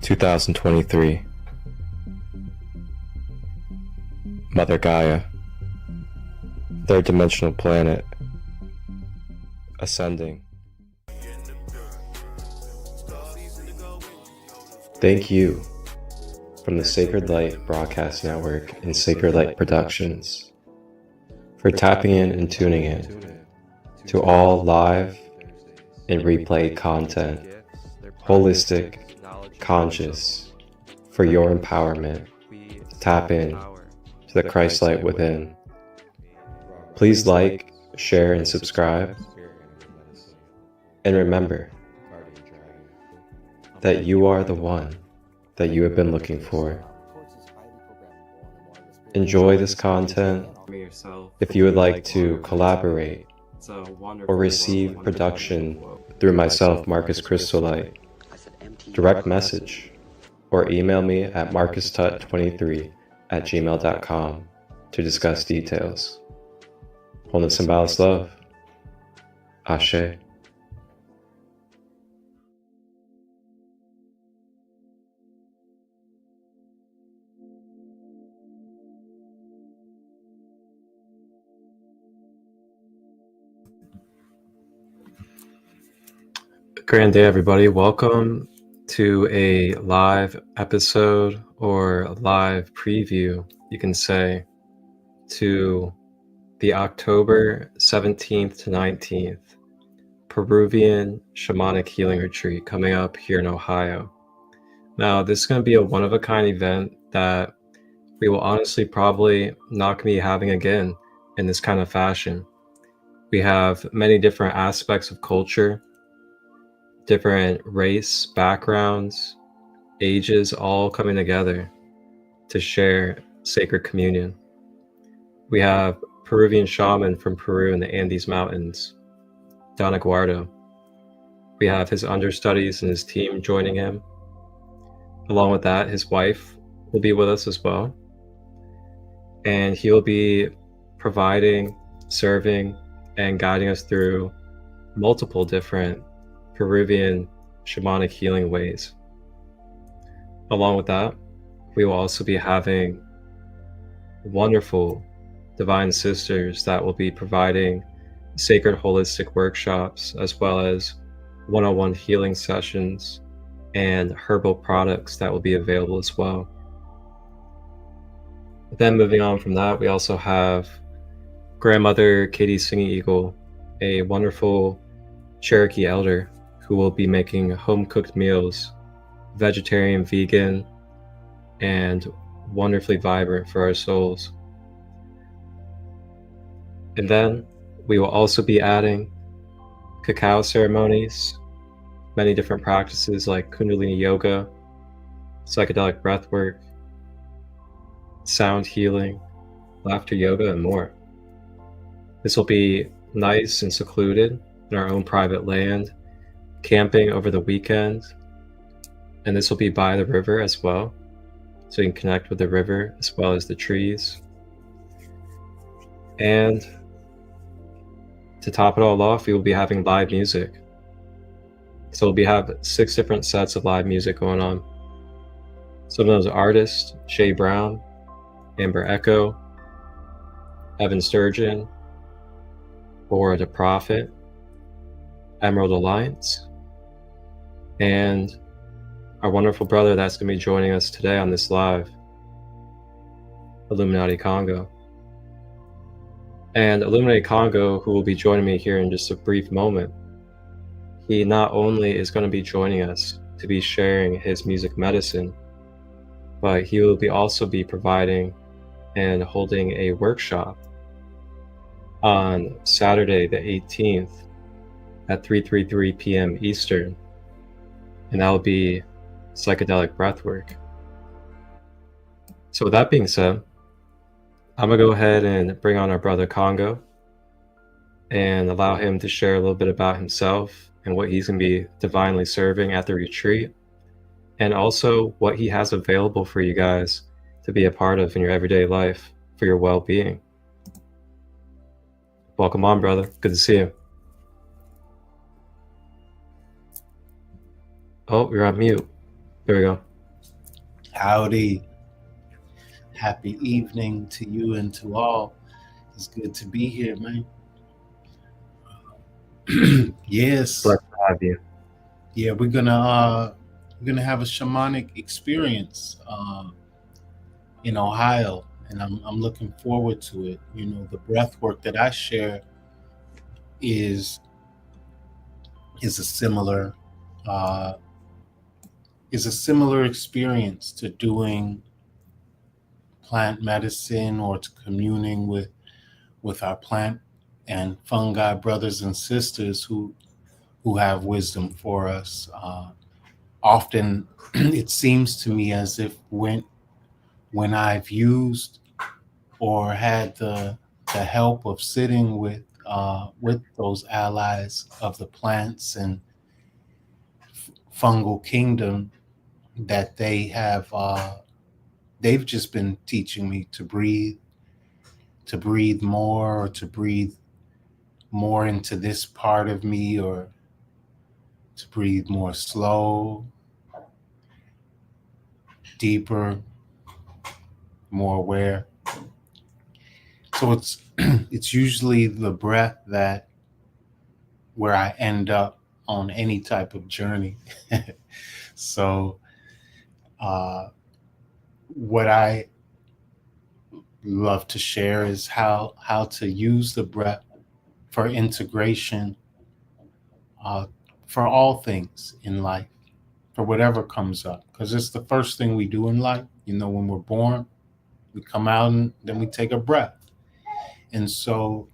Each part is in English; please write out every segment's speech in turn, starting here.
(2023) Mother Gaia, third dimensional planet, ascending. Thank you from the Sacred Light Broadcast Network and Sacred Light Productions for tapping in and tuning in to all live and replay content, holistic, conscious, for your empowerment. Tap in to the Christolight within. Please like, share, and subscribe. And remember that you are the one that you have been looking for. Enjoy this content. If you would like to collaborate or receive production through myself, Marcus Christolight, direct message or email me at marcustut23@gmail.com to discuss details. Wholeness and balanced love. Ashe. Grand day, everybody. Welcome to a live episode or a live preview, you can say, to the October 17th to 19th Peruvian Shamanic Healing Retreat coming up here in Ohio. Now, this is going to be a one-of-a-kind event that we will honestly probably not going to be having again in this kind of fashion. We have many different aspects of culture, different race, backgrounds, ages, all coming together to share sacred communion. We have Peruvian shaman from Peru in the Andes Mountains, Don Eduardo. We have his understudies and his team joining him. Along with that, his wife will be with us as well. And he'll be providing, serving, and guiding us through multiple different Peruvian shamanic healing ways. Along with that, we will also be having wonderful divine sisters that will be providing sacred holistic workshops, as well as one-on-one healing sessions and herbal products that will be available as well. Then moving on from that, we also have grandmother Catie SingingEagle, a wonderful Cherokee elder who will be making home-cooked meals, vegetarian, vegan, and wonderfully vibrant for our souls. And then we will also be adding cacao ceremonies, many different practices like Kundalini yoga, psychedelic breathwork, sound healing, laughter yoga, and more. This will be nice and secluded in our own private land, camping over the weekend, and this will be by the river as well, so you can connect with the river as well as the trees. And to top it all off, we will be having live music. So we'll have 6 different sets of live music going on. Some of those artists: Shay Brown, Amber Echo, Evan Sturgeon, Bora the Prophet, Emerald Alliance, and our wonderful brother that's going to be joining us today on this live, Illuminati Congo. And Illuminati Congo, who will be joining me here in just a brief moment, he not only is going to be joining us to be sharing his music medicine, but he will also be providing and holding a workshop on Saturday the 18th at 3:33 p.m. Eastern, and that will be psychedelic breathwork. So with that being said, I'm gonna go ahead and bring on our brother Congo and allow him to share a little bit about himself and what he's going to be divinely serving at the retreat, and also what he has available for you guys to be a part of in your everyday life for your well-being. Welcome on, brother. Good to see you. Oh, you're on mute. There we go. Howdy. Happy evening to you and to all. It's good to be here, man. Yes. Glad to have you. Yeah, we're gonna have a shamanic experience in Ohio, and I'm looking forward to it. You know, the breath work that I share is a similar experience to doing plant medicine or to communing with our plant and fungi brothers and sisters who have wisdom for us. Often it seems to me as if when I've used or had the help of sitting with those allies of the plants and fungal kingdom, that they have they've just been teaching me to breathe more, or to breathe more into this part of me, or to breathe more slow, deeper, more aware. So it's usually the breath that where I end up on any type of journey. So what I love to share is how to use the breath for integration for all things in life, for whatever comes up, because it's the first thing we do in life. You know, when we're born, we come out and then we take a breath. And so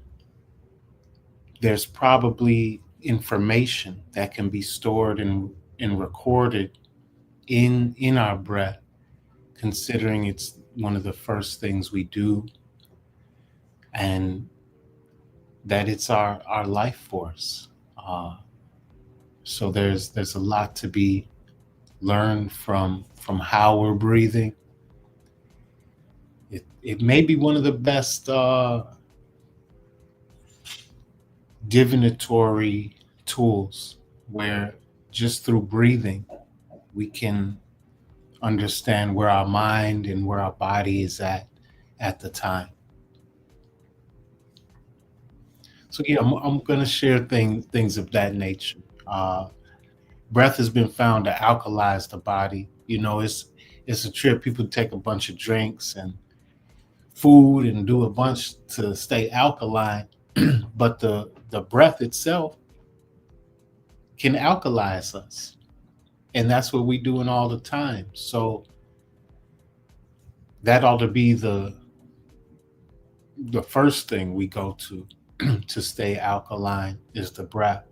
there's probably information that can be stored and recorded in our breath, considering it's one of the first things we do, and that it's our life force. So there's a lot to be learned from how we're breathing. It may be one of the best divinatory tools, where just through breathing we can understand where our mind and where our body is at the time. So yeah, I'm going to share things of that nature. Breath has been found to alkalize the body. You know, it's a trip. People take a bunch of drinks and food and do a bunch to stay alkaline, but the breath itself can alkalize us, and that's what we're doing all the time. So that ought to be the first thing we go to to stay alkaline, is the breath.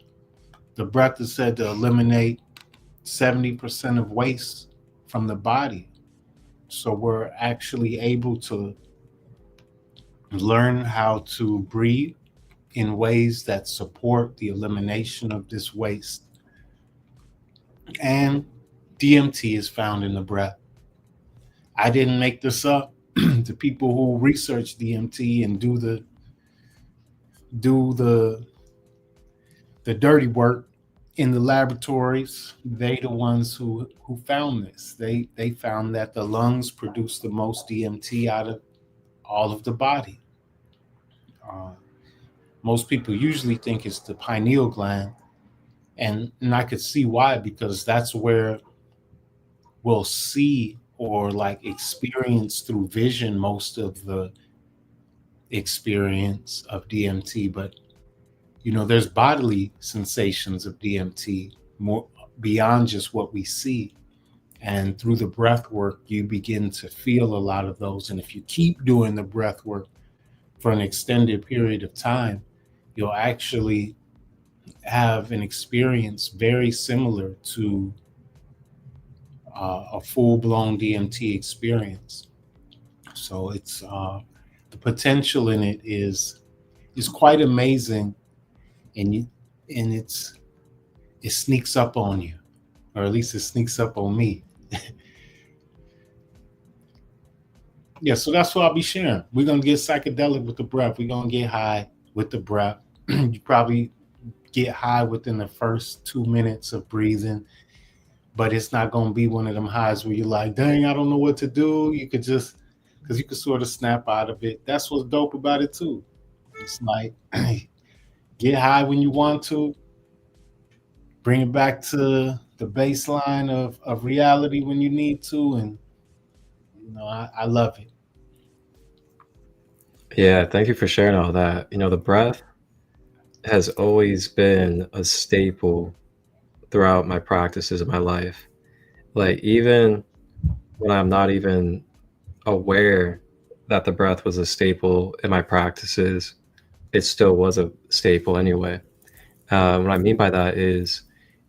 The breath is said to eliminate 70% of waste from the body. So we're actually able to learn how to breathe in ways that support the elimination of this waste. And DMT is found in the breath. I didn't make this up. The people who research DMT and do the dirty work in the laboratories, they the ones who found this. They found that the lungs produce the most DMT out of all of the body. Most people usually think it's the pineal gland, and I could see why, because that's where we'll see or like experience through vision most of the experience of DMT. But you know, there's bodily sensations of DMT more beyond just what we see. And through the breath work, you begin to feel a lot of those. And if you keep doing the breath work for an extended period of time, you'll actually have an experience very similar to a full-blown DMT experience. So it's the potential in it is quite amazing, and it's it sneaks up on you, or at least it sneaks up on me. Yeah, so that's what I'll be sharing. We're going to get psychedelic with the breath. We're going to get high with the breath. You probably get high within the first 2 minutes of breathing, but it's not going to be one of them highs where you're like, dang, I don't know what to do. You could just, because you could sort of snap out of it. That's what's dope about it too. It's like, get high when you want to, bring it back to the baseline of reality when you need to. And, I love it. Yeah, thank you for sharing all that. The breath has always been a staple throughout my practices of my life. Like, even when I'm not even aware that the breath was a staple in my practices, it still was a staple anyway. What I mean by that is,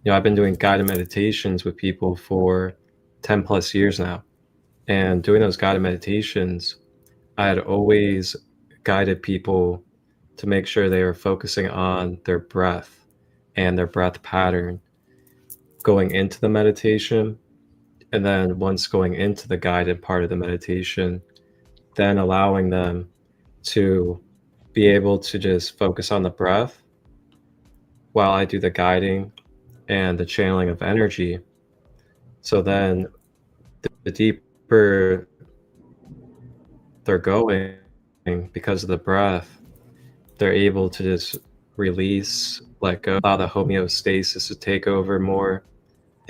I've been doing guided meditations with people for 10 plus years now. And doing those guided meditations, I had always guided people to make sure they were focusing on their breath and their breath pattern going into the meditation. And then once going into the guided part of the meditation, then allowing them to be able to just focus on the breath while I do the guiding and the channeling of energy. So then the deeper they're going, because of the breath, they're able to just release, let go, allow the homeostasis to take over more.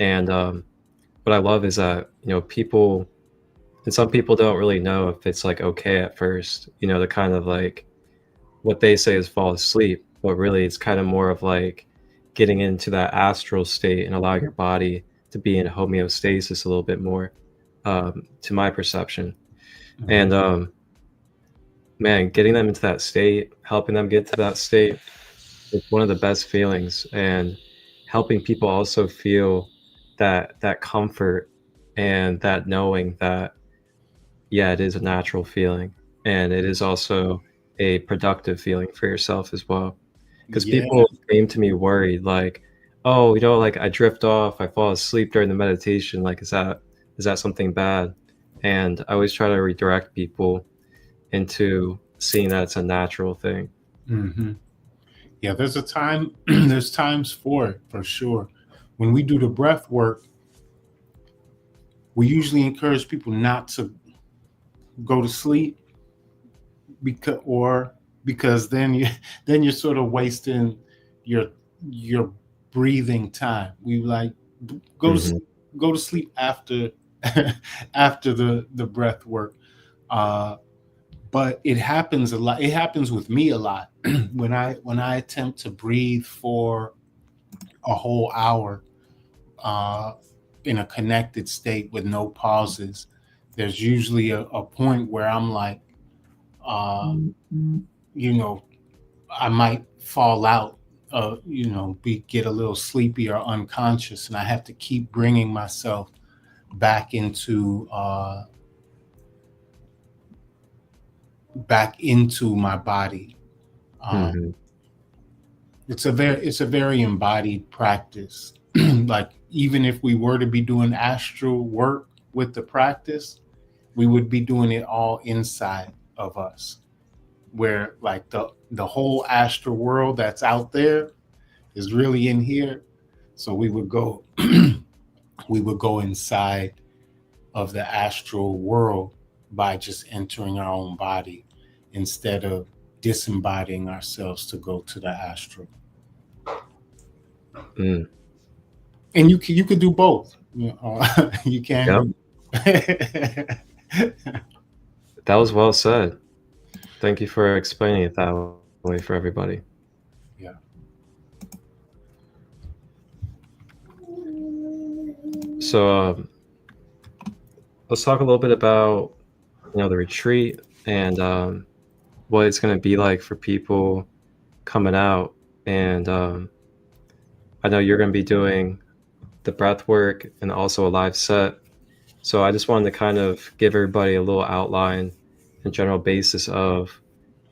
And what I love is that, people, and some people don't really know if it's like okay at first, to kind of like, what they say is fall asleep, but really it's kind of more of like getting into that astral state and allowing your body to be in homeostasis a little bit more, to my perception. Mm-hmm. And man, getting them into that state, helping them get to that state, is one of the best feelings. And helping people also feel that comfort and that knowing that, yeah, it is a natural feeling, and it is also a productive feeling for yourself as well. Because people came to me worried, like, oh, like I drift off, I fall asleep during the meditation, like, is that something bad? And I always try to redirect people into seeing that it's a natural thing. Mm-hmm. Yeah, there's times for it, for sure. When we do the breath work, we usually encourage people not to go to sleep because then you're sort of wasting your breathing time. We like go to sleep after after the breath work. But it happens a lot. It happens with me a lot when I attempt to breathe for a whole hour in a connected state with no pauses. There's usually a point where I'm like, I might fall out, get a little sleepy or unconscious, and I have to keep bringing myself back into my body. It's a very embodied practice. Like, even if we were to be doing astral work with the practice, we would be doing it all inside of us, where like the whole astral world that's out there is really in here. So we would go inside of the astral world by just entering our own body instead of disembodying ourselves to go to the astral. And you could do both. You can. Yep. That was well said. Thank you for explaining it that way for everybody. Yeah. So let's talk a little bit about the retreat and what it's going to be like for people coming out. And I know you're going to be doing the breath work and also a live set. So I just wanted to kind of give everybody a little outline and general basis of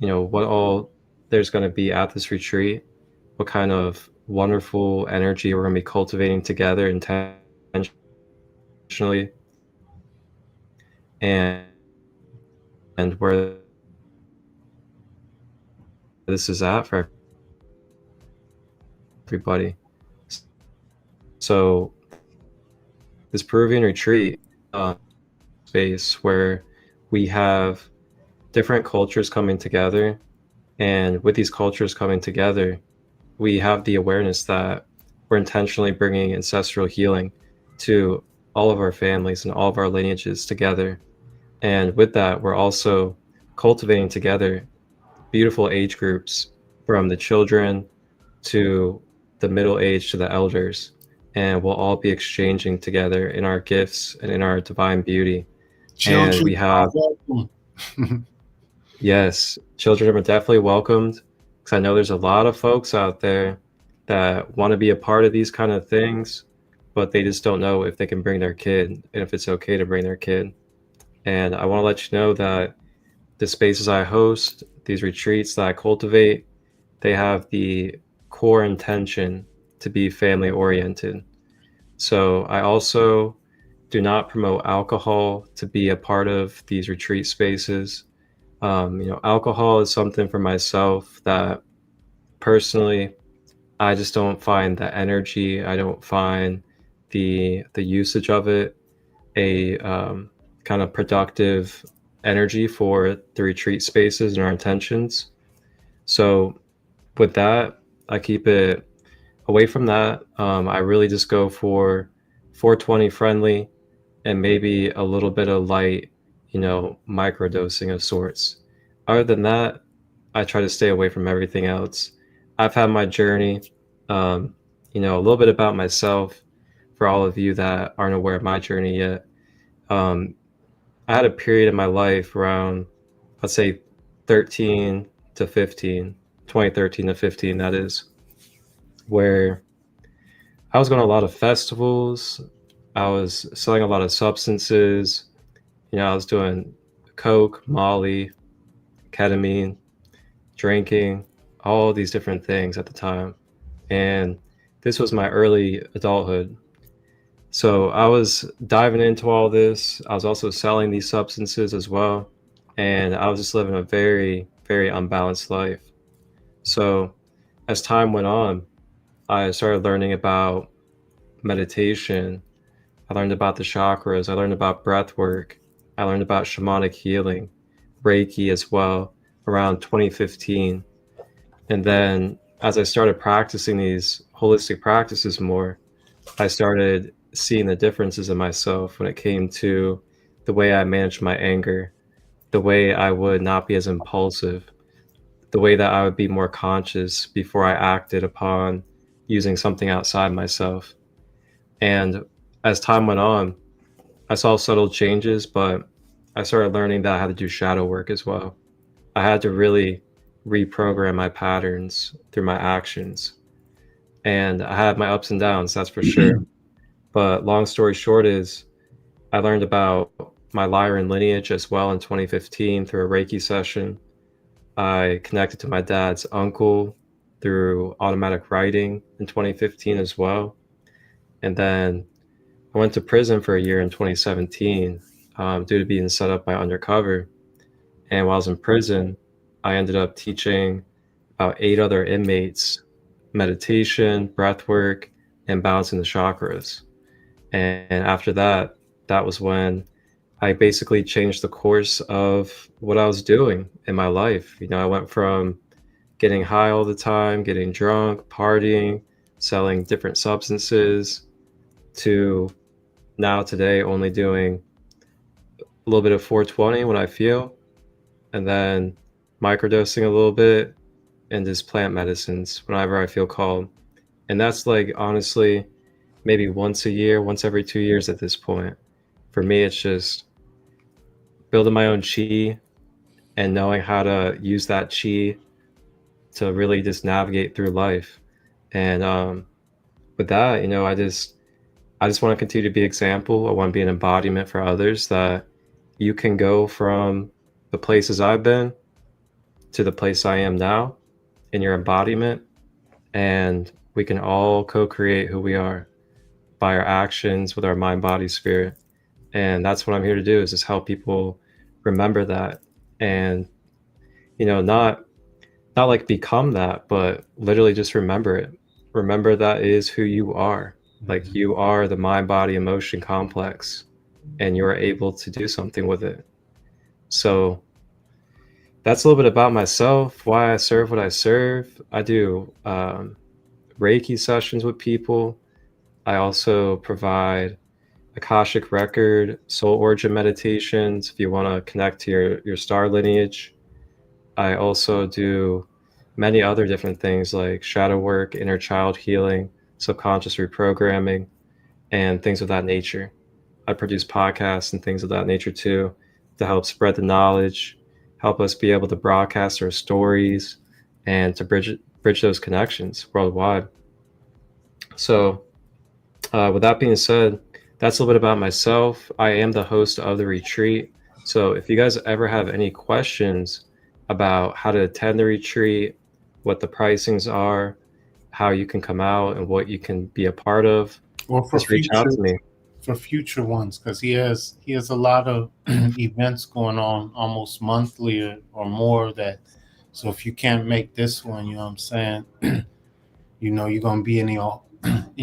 what all there's going to be at this retreat, what kind of wonderful energy we're going to be cultivating together intentionally, and where this is at for everybody. So this Peruvian retreat space where we have different cultures coming together, and with these cultures coming together, we have the awareness that we're intentionally bringing ancestral healing to all of our families and all of our lineages together. And with that, we're also cultivating together beautiful age groups, from the children to the middle age to the elders. And we'll all be exchanging together in our gifts and in our divine beauty. Children And we have, welcome. yes, children are definitely welcomed, because I know there's a lot of folks out there that want to be a part of these kind of things, but they just don't know if they can bring their kid and if it's okay to bring their kid. And I want to let you know that the spaces I host, these retreats that I cultivate, they have the core intention to be family oriented. So I also do not promote alcohol to be a part of these retreat spaces. Alcohol is something for myself that personally, I just don't find the energy. I don't find the usage of it a kind of productive energy for the retreat spaces and our intentions. So with that, I keep it away from that. I really just go for 420 friendly and maybe a little bit of light, microdosing of sorts. Other than that, I try to stay away from everything else. I've had my journey, a little bit about myself for all of you that aren't aware of my journey yet. I had a period in my life around, let's say 13 to 15, 2013 to 15, that is, where I was going to a lot of festivals. I was selling a lot of substances. I was doing coke, Molly, ketamine, drinking, all these different things at the time. And this was my early adulthood. So I was diving into all this. I was also selling these substances as well. And I was just living a very, very unbalanced life. So as time went on, I started learning about meditation. I learned about the chakras. I learned about breath work. I learned about shamanic healing, Reiki as well, around 2015. And then as I started practicing these holistic practices more, I started seeing the differences in myself when it came to the way I managed my anger, the way I would not be as impulsive, the way that I would be more conscious before I acted upon using something outside myself. And as time went on, I saw subtle changes, but I started learning that I had to do shadow work as well. I had to really reprogram my patterns through my actions. And I had my ups and downs, that's for sure. But long story short is, I learned about my Lyran lineage as well in 2015 through a Reiki session. I connected to my dad's uncle through automatic writing in 2015 as well. And then I went to prison for a year in 2017 due to being set up by undercover. And while I was in prison, I ended up teaching about 8 other inmates meditation, breath work, and balancing the chakras. And after that, that was when I basically changed the course of what I was doing in my life. I went from getting high all the time, getting drunk, partying, selling different substances, to now today only doing a little bit of 420 when I feel, and then microdosing a little bit, and just plant medicines whenever I feel called. And that's like, honestly, maybe once a year, once every 2 years at this point. For me, it's just building my own chi and knowing how to use that chi to really just navigate through life. And with that, I just want to continue to be an example. I want to be an embodiment for others, that you can go from the places I've been to the place I am now in your embodiment, and we can all co-create who we are by our actions with our mind, body, spirit. And that's what I'm here to do, is just help people remember that, and not like become that, but literally just remember it. Remember that is who you are. Like, you are the mind, body, emotion complex, and you're able to do something with it. So that's a little bit about myself, why I serve what I serve. I do Reiki sessions with people. I also provide Akashic record, soul origin meditations if you want to connect to your star lineage. I also do many other different things like shadow work, inner child healing, subconscious reprogramming, and things of that nature. I produce podcasts and things of that nature too, to help spread the knowledge, help us be able to broadcast our stories, and to bridge those connections worldwide. So with that being said, that's a little bit about myself. I am the host of the retreat. So if you guys ever have any questions about how to attend the retreat, what the pricings are, how you can come out, and what you can be a part of, Or for just reach out to me. For future ones, because he has a lot of events going on almost monthly or more. That, so if you can't make this one, you know what I'm saying, you're gonna be in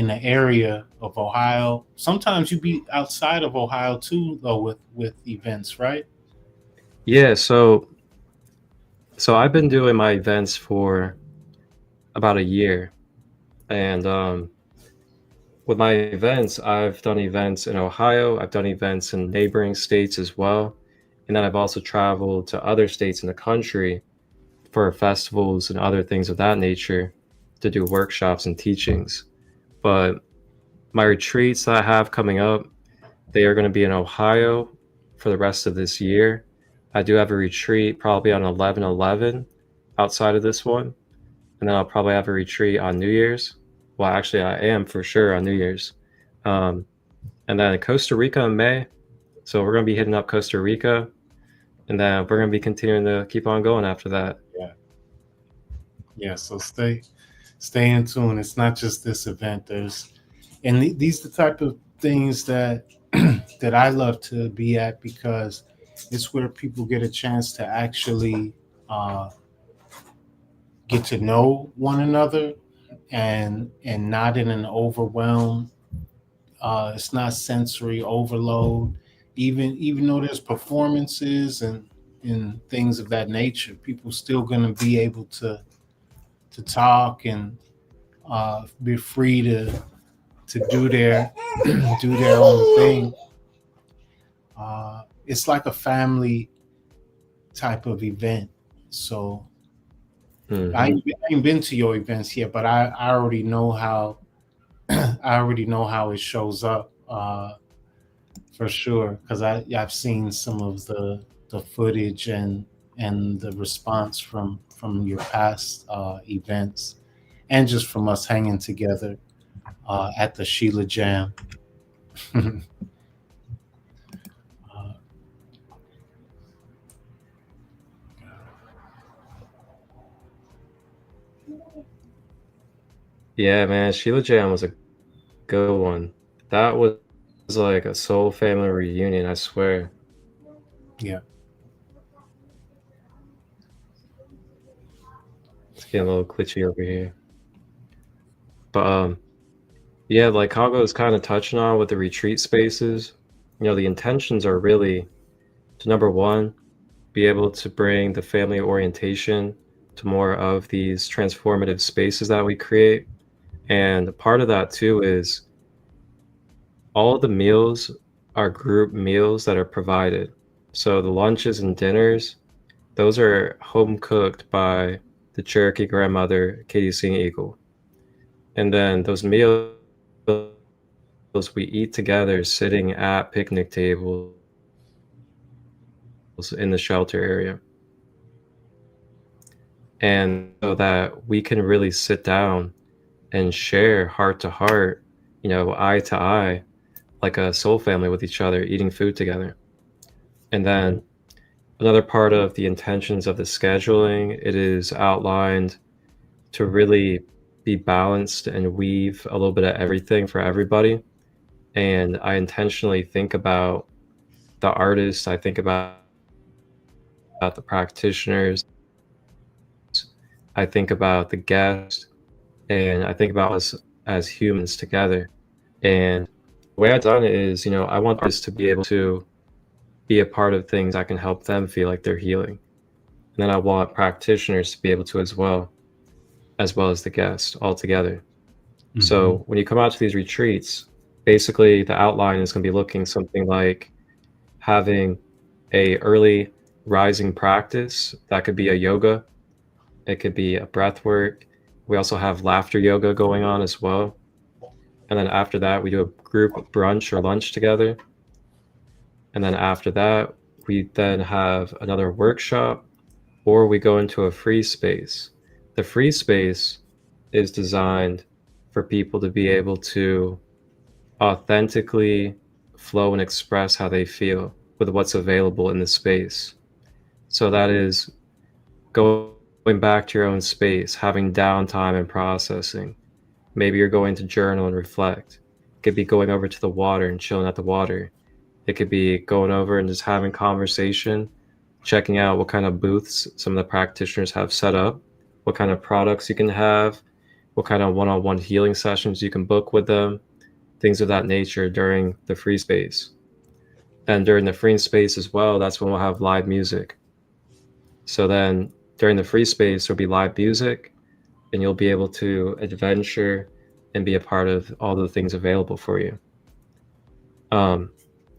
the area of Ohio. Sometimes you be outside of Ohio too, though, with events, right? Yeah, so I've been doing my events for about a year, and with my events, I've done events in Ohio, I've done events in neighboring states as well, and then I've also traveled to other states in the country for festivals and other things of that nature to do workshops and teachings. But my retreats that I have coming up, they are going to be in Ohio for the rest of this year. I do have a retreat probably on 11/11 outside of this one, and then I'll probably have a retreat on New Year's. Well, actually, I am for sure on New Year's. And then Costa Rica in May. So we're going to be hitting up Costa Rica, and then we're going to be continuing to keep on going after that. Yeah. So stay in tune. It's not just this event. These are the type of things that that I love to be at, because it's where people get a chance to actually get to know one another, and not in an overwhelm. It's not sensory overload. Even though there's performances and things of that nature, people still going to be able to talk and be free to do their own thing. It's like a family type of event. So I ain't been to your events yet, but I already know how it shows up for sure, because I've seen some of the footage and the response from your past events, and just from us hanging together at the Sheila Jam. Yeah, man, Sheila Jam was a good one. That was like a soul family reunion, I swear. Yeah. It's getting a little glitchy over here. But yeah, like Congo is kind of touching on with the retreat spaces. The intentions are really to, number one, be able to bring the family orientation to more of these transformative spaces that we create. And part of that too is all of the meals are group meals that are provided. So the lunches and dinners, those are home cooked by the Cherokee grandmother, Catie SingingEagle. And then those meals we eat together sitting at picnic tables in the shelter area. And so that we can really sit down and share heart to heart, eye to eye, like a soul family with each other, eating food together. And then another part of the intentions of the scheduling, it is outlined to really be balanced and weave a little bit of everything for everybody. And I intentionally think about the artists, I think about the practitioners, I think about the guests, and I think about us as humans together. And the way I've done it is, I want artists to be able to be a part of things that can help them feel like they're healing. And then I want practitioners to be able to as well as the guest all together. Mm-hmm. So when you come out to these retreats, basically the outline is going to be looking something like having a early rising practice. That could be a yoga. It could be a breath work. We also have laughter yoga going on as well. And then after that, we do a group brunch or lunch together. And then after that, we then have another workshop, or we go into a free space. The free space is designed for people to be able to authentically flow and express how they feel with what's available in the space. So that is going back to your own space, having downtime and processing. Maybe you're going to journal and reflect. It could be going over to the water and chilling at the water. It could be going over and just having conversation, checking out what kind of booths some of the practitioners have set up, what kind of products you can have, what kind of one-on-one healing sessions you can book with them, things of that nature during the free space. And during the free space as well, that's when we'll have live music. So then during the free space, there'll be live music, and you'll be able to adventure and be a part of all the things available for you.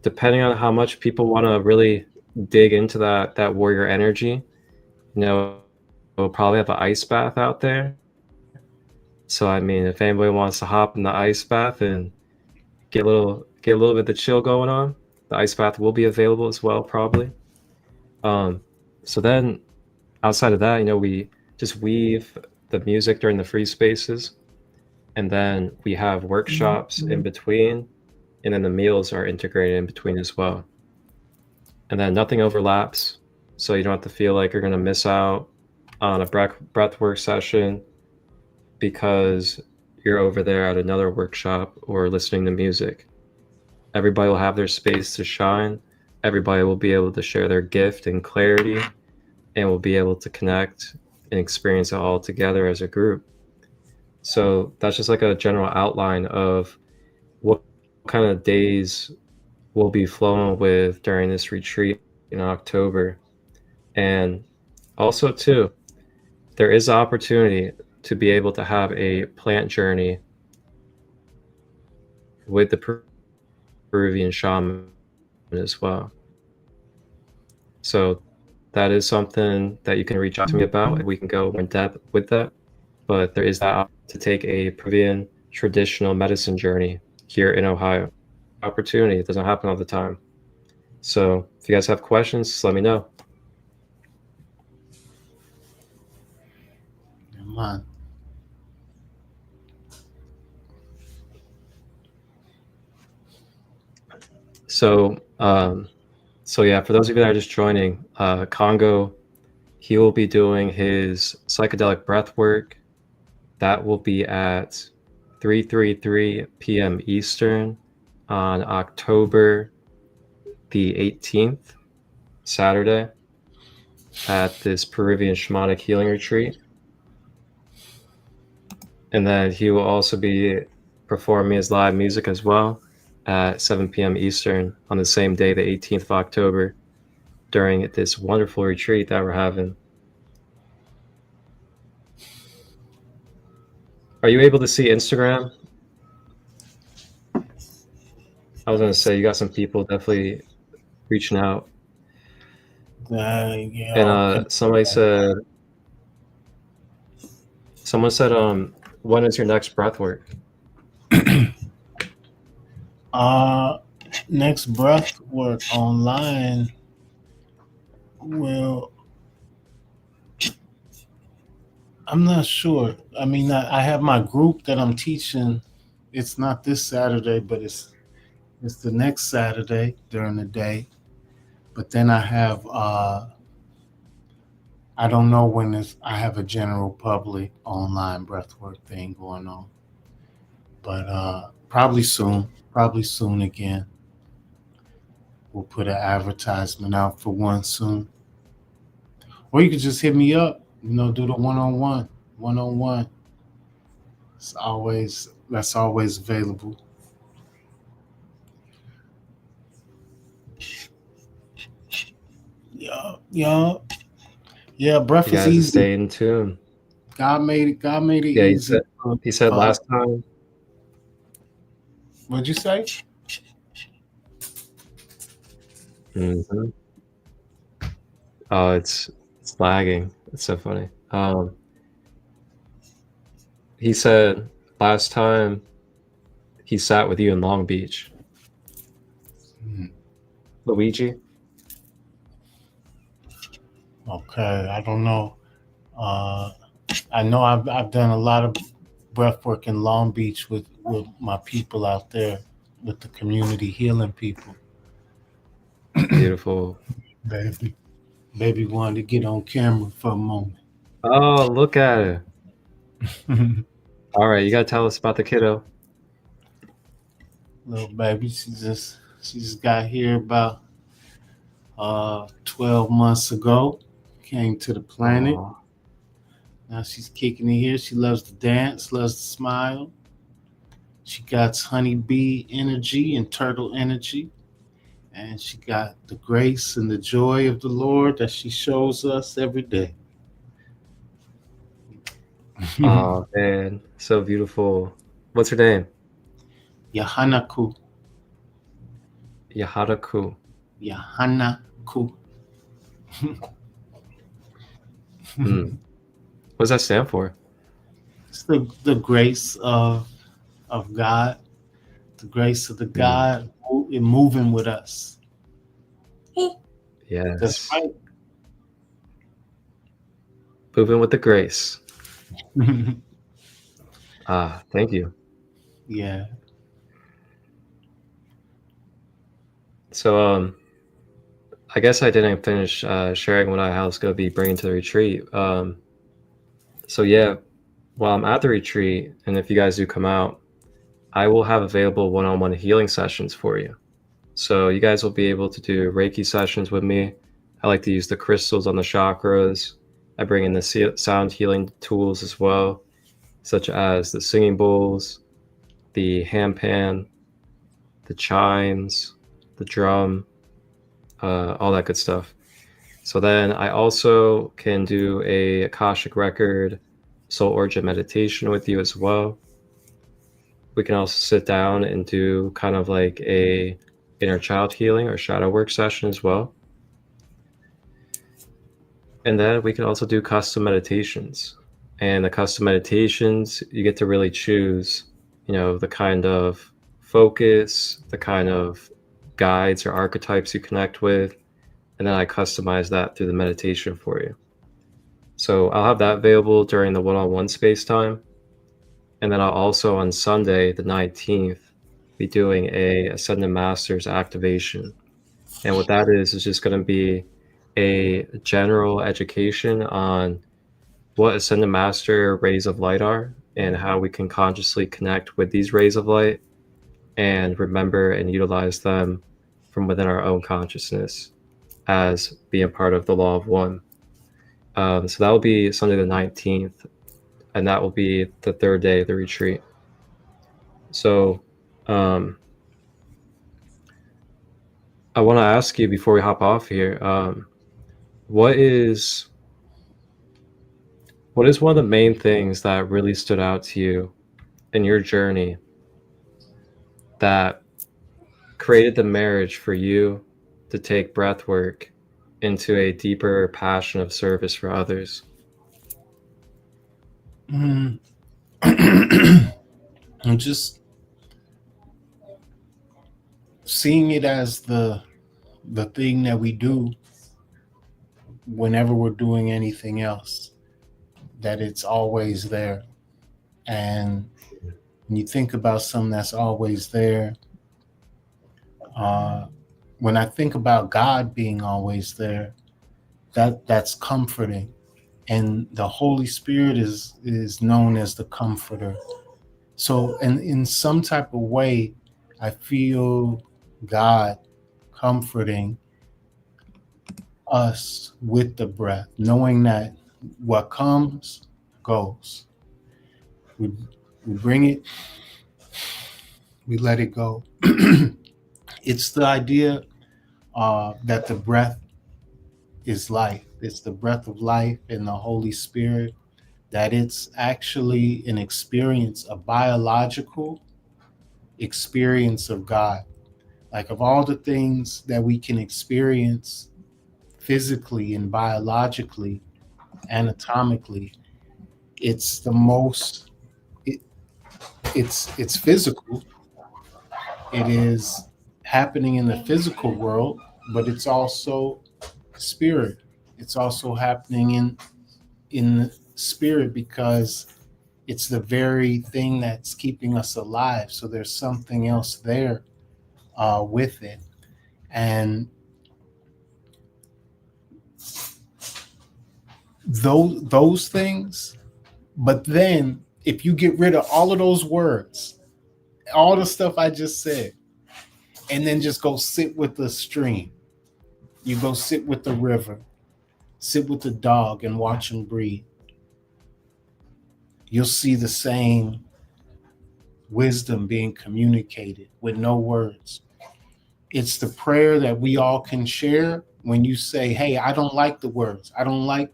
Depending on how much people want to really dig into that warrior energy, we'll probably have an ice bath out there. So I mean, if anybody wants to hop in the ice bath and get a little bit of the chill going on, the ice bath will be available as well, probably. So then outside of that, we just weave the music during the free spaces, and then we have workshops in between, and then the meals are integrated in between as well. And then nothing overlaps, so you don't have to feel like you're going to miss out on a breathwork session because you're over there at another workshop or listening to music. Everybody will have their space to shine. Everybody will be able to share their gift and clarity, and will be able to connect and experience it all together as a group. So that's just like a general outline of what kind of days we'll be flowing with during this retreat in October. And also too, there is an opportunity to be able to have a plant journey with the Peruvian shaman as well. So that is something that you can reach out to me about. We can go in depth with that. But there is that to take a Peruvian traditional medicine journey here in Ohio. Opportunity. It doesn't happen all the time. So if you guys have questions, just let me know. Come on. So yeah, for those of you that are just joining, Congo, he will be doing his psychedelic breath work. That will be at 3:33 p.m. Eastern on October the 18th, Saturday, at this Peruvian Shamanic Healing Retreat. And then he will also be performing his live music as well at 7 p.m. Eastern on the same day, the 18th of October, during this wonderful retreat that we're having. Are you able to see Instagram? I was going to say, you got some people definitely reaching out. Yeah. And someone said, when is your next breath work? Next breath work online will, I'm not sure. I mean, I have my group that I'm teaching. It's not this Saturday, but it's the next Saturday during the day. But then I have I don't know when I have a general public online breathwork thing going on, but probably soon again. We'll put an advertisement out for one soon. Or you could just hit me up, do the one-on-one. That's always available. Yeah, breath You is guys are easy. staying in tune. God made it Yeah, easy. he said last time. What'd you say? Mm-hmm. Oh, it's lagging. It's so funny. He said last time he sat with you in Long Beach. Luigi? Okay, I don't know. I know I've done a lot of breath work in Long Beach with my people out there, with the community healing people. Beautiful. Baby wanted to get on camera for a moment. Oh, look at it. All right, you gotta tell us about the kiddo. Little baby, she just got here about 12 months ago. Came to the planet. Aww. Now she's kicking it here. She loves to dance, loves to smile. She got honeybee energy and turtle energy. And she got the grace and the joy of the Lord that she shows us every day. Oh man, so beautiful. What's her name? Yahanaku. Yahadaku. Yahanaku. What does that stand for? It's the grace of God, the grace of the God moving with us. Yes. That's right. Moving with the grace. Thank you. Yeah. So, I guess I didn't finish sharing what I was going to be bringing to the retreat. So yeah, while I'm at the retreat, and if you guys do come out, I will have available one-on-one healing sessions for you. So you guys will be able to do Reiki sessions with me. I like to use the crystals on the chakras. I bring in the sound healing tools as well, such as the singing bowls, the handpan, the chimes, the drum, all that good stuff. So then I also can do a Akashic record, soul origin meditation with you as well. We can also sit down and do kind of like a inner child healing or shadow work session as well. And then we can also do custom meditations. And the custom meditations, you get to really choose, the kind of focus, the kind of guides or archetypes you connect with. And then I customize that through the meditation for you. So I'll have that available during the one-on-one space time. And then I'll also on Sunday, the 19th, be doing a Ascended Masters activation. And what that is just going to be a general education on what Ascended Master rays of light are and how we can consciously connect with these rays of light and remember and utilize them from within our own consciousness as being part of the Law of One. So that will be Sunday the 19th, and that will be the third day of the retreat. So I want to ask you before we hop off here, what is one of the main things that really stood out to you in your journey that created the marriage for you to take breath work into a deeper passion of service for others? I'm just seeing it as the thing that we do whenever we're doing anything else, that it's always there. And when you think about something that's always there, when I think about God being always there, that's comforting. and the Holy Spirit is known as the Comforter. So, and in some type of way, I feel God comforting us with the breath, knowing that what comes goes. We bring it, we let it go. It's the idea that the breath is life. It's the breath of life in the Holy Spirit, that it's actually an experience, a biological experience of God. Like, of all the things that we can experience physically and biologically, anatomically, it's the most, it's physical. It is happening in the physical world, but it's also spirit. It's also happening in the spirit, because it's the very thing that's keeping us alive. So there's something else there with it. And those things, but then if you get rid of all of those words, all the stuff I just said, and then just go sit with the stream, you go sit with the river, sit with the dog and watch him breathe, you'll see the same wisdom being communicated with no words. It's the prayer that we all can share when you say, hey, I don't like the words. I don't like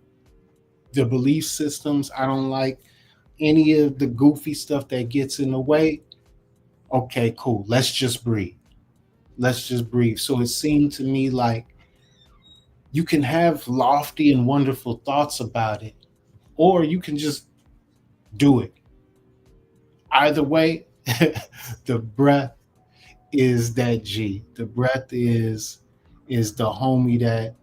the belief systems. I don't like any of the goofy stuff that gets in the way. Okay, cool. Let's just breathe. Let's just breathe. So it seemed to me like you can have lofty and wonderful thoughts about it, or you can just do it. Either way, the breath is that G. The breath is the homie that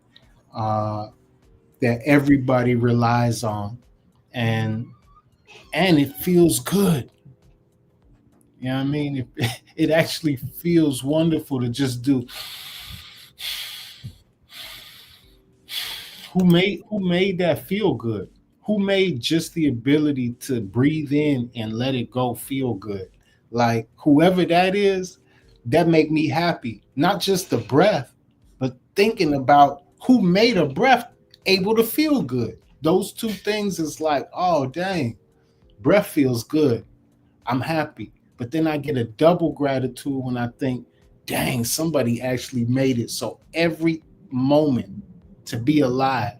that everybody relies on, and it feels good. You know what I mean? It actually feels wonderful to just do. Who made that feel good? Who made just the ability to breathe in and let it go feel good? Like, whoever that is, that make me happy. Not just the breath, but thinking about who made a breath able to feel good. Those two things is like, oh dang, breath feels good. I'm happy. But then I get a double gratitude when I think, dang, somebody actually made it so every moment to be alive,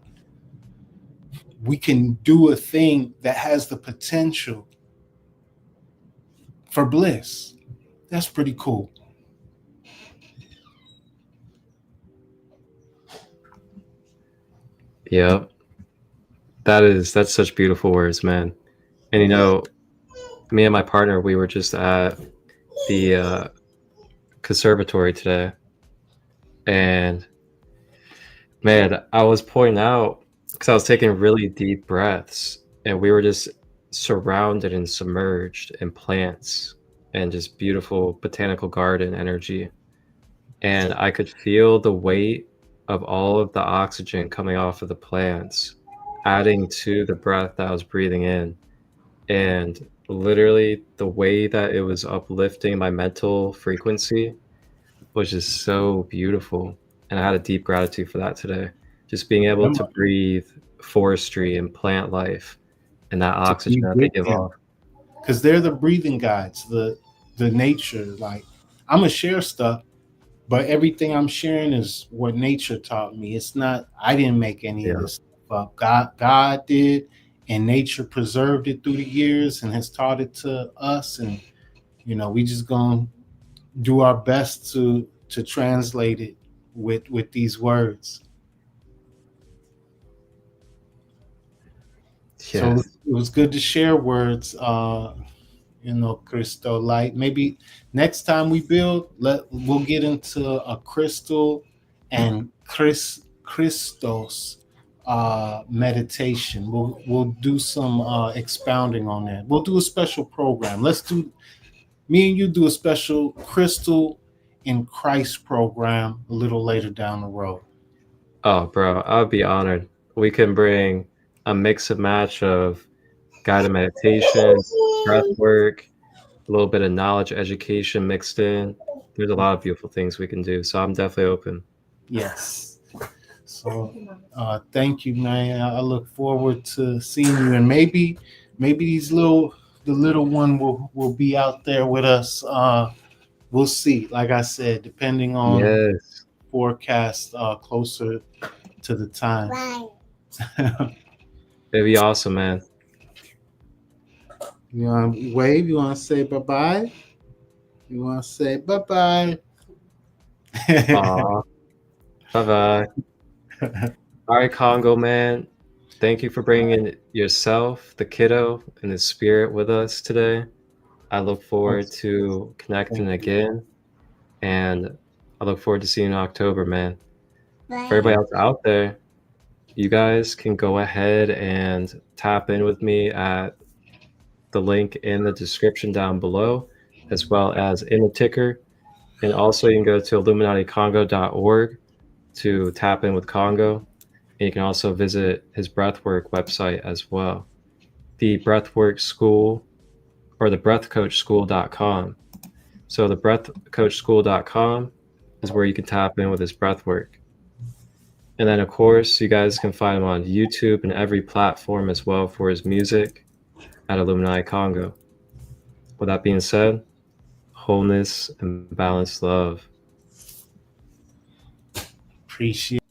we can do a thing that has the potential for bliss. That's pretty cool. Yeah, that's such beautiful words, man. And you know, me and my partner, we were just at the conservatory today, and man, I was pointing out, because I was taking really deep breaths, and we were just surrounded and submerged in plants and just beautiful botanical garden energy, and I could feel the weight of all of the oxygen coming off of the plants adding to the breath that I was breathing in. And literally the way that it was uplifting my mental frequency was just so beautiful. And I had a deep gratitude for that today. Just being able to breathe forestry and plant life and that oxygen that they give off. Because they're the breathing guides, the nature. Like, I'm gonna share stuff, but everything I'm sharing is what nature taught me. It's not, I didn't make any of this stuff up. God did, and nature preserved it through the years and has taught it to us. And you know, we just gonna do our best to translate it with these words. Yeah. So it was good to share words, you know, Christolight. Maybe next time we build, we'll get into a crystal and Christos meditation. We'll do some expounding on that. We'll do a special program. Me and you do a special crystal in Christ program a little later down the road. Oh, bro, I would be honored. We can bring a mix and match of guided meditation, breath work, a little bit of knowledge education mixed in. There's a lot of beautiful things we can do. So I'm definitely open. Yes. So thank you, man. I look forward to seeing you, and maybe the little one will be out there with us. We'll see. Like I said, depending on Yes. forecast closer to the time. It'd be awesome, man. You want to wave? You want to say bye-bye? You want to say bye-bye? Aw. Bye-bye. All right, Congo, man. Thank you for bringing yourself, the kiddo, and the spirit with us today. I look forward to connecting again, and I look forward to seeing you in October, man. For everybody else out there, you guys can go ahead and tap in with me at the link in the description down below, as well as in the ticker. And also you can go to illuminaticongo.org to tap in with Congo. And you can also visit his Breathwork website as well. The Breathwork School, or the breathcoachschool.com. So the breathcoachschool.com is where you can tap in with his breathwork. And then, of course, you guys can find him on YouTube and every platform as well for his music at Illuminati Congo. With that being said, wholeness and balanced love. Appreciate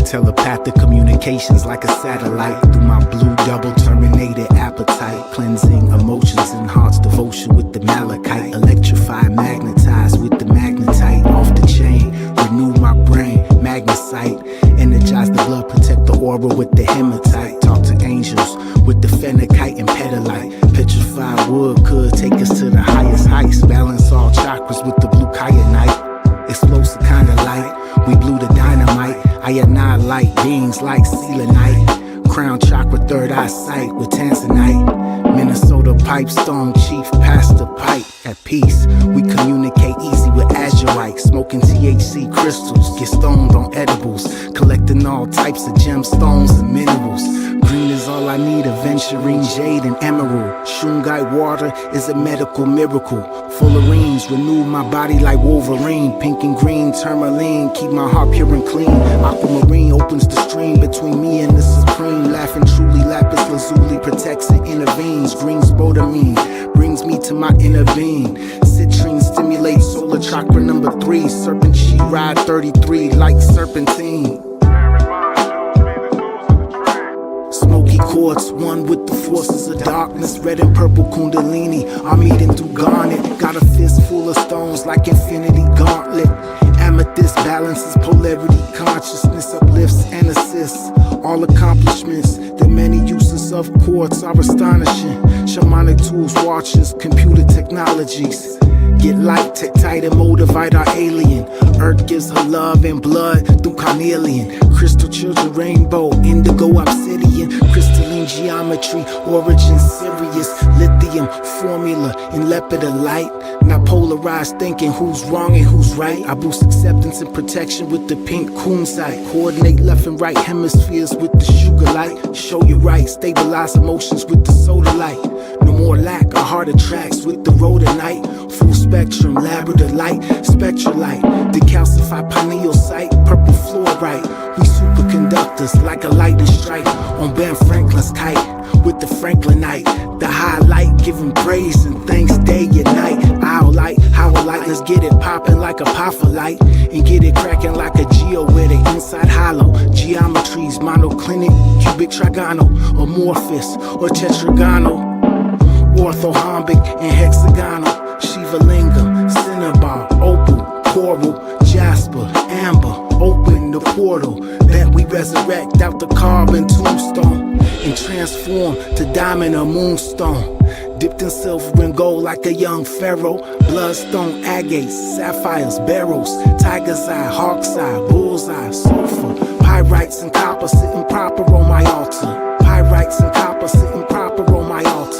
Telepathic communications like a satellite through my blue double terminated appetite, cleansing emotions and heart's devotion with the malachite, electrify, magnetize with the magnetite, off the chain, renew my brain, magnesite, energize the blood, protect the aura with the hematite, talk to angels with the phenakite and pedalite, petrified wood could take us to the highest heights, balance all chakras with the blue kyanite, explosive kind of light, we blew the dynamite, I annihilate beings like selenite, crown chakra, third eye sight with tanzanite, Minnesota pipestone, chief pastor pipe, at peace, we communicate easy with azurite, smoking THC crystals, get stoned on edibles, collecting all types of gemstones and minerals, green is all I need, aventurine, jade and emerald, shungite water is a medical miracle, fullerenes, renew my body like Wolverine, pink and green, tourmaline, keep my heart pure and clean, aquamarine opens the stream between me and the supreme, laughing truly, lapis lazuli protects and intervenes, green spodamine, brings me to my inner being, citrine stimulates solar chakra number 3, serpent she ride 33 like serpentine, smoky quartz, one with the forces of darkness, red and purple kundalini, I'm meeting through garnet, got a fist full of stones like infinity gauntlet, amethyst balances polarity, consciousness uplifts and assists, all accomplishments, the many uses of quartz are astonishing, shamanic tools, watches, computer technologies, get light, tight and motivate our alien, earth gives her love and blood through carnelian, crystal children, rainbow, indigo, obsidian, crystalline geometry, origin Sirius, lithium, formula, in lepidolite, not polarized thinking who's wrong and who's right, I boost acceptance and protection with the pink kunzite, coordinate left and right hemispheres with the sugar light, show you right, stabilize emotions with the soda light, no more lack, our heart attracts with the rhodonite, full spectrum, labradorite, spectralite, decalcify pineal site, purple fluorite, we superconductors like a lightning strike on Ben Franklin's kite with the Franklinite, the highlight giving praise and thanks day and night, I'll light, how I like, let's get it popping like a popholite and get it cracking like a geo where the inside hollow, geometries, monoclinic, cubic trigonal, amorphous or tetragonal, orthorhombic and hexagonal, Shiva Lingam, Cinnabar, Opal, Coral, Jasper, Amber, open the portal that we resurrect out the carbon tombstone and transform to diamond or moonstone. Dipped in silver and gold like a young pharaoh. Bloodstone, agates, sapphires, beryls, tiger's eye, hawk's eye, bullseye, sulfur. Pyrites and copper sitting proper on my altar. Pyrites and copper sitting proper on my altar.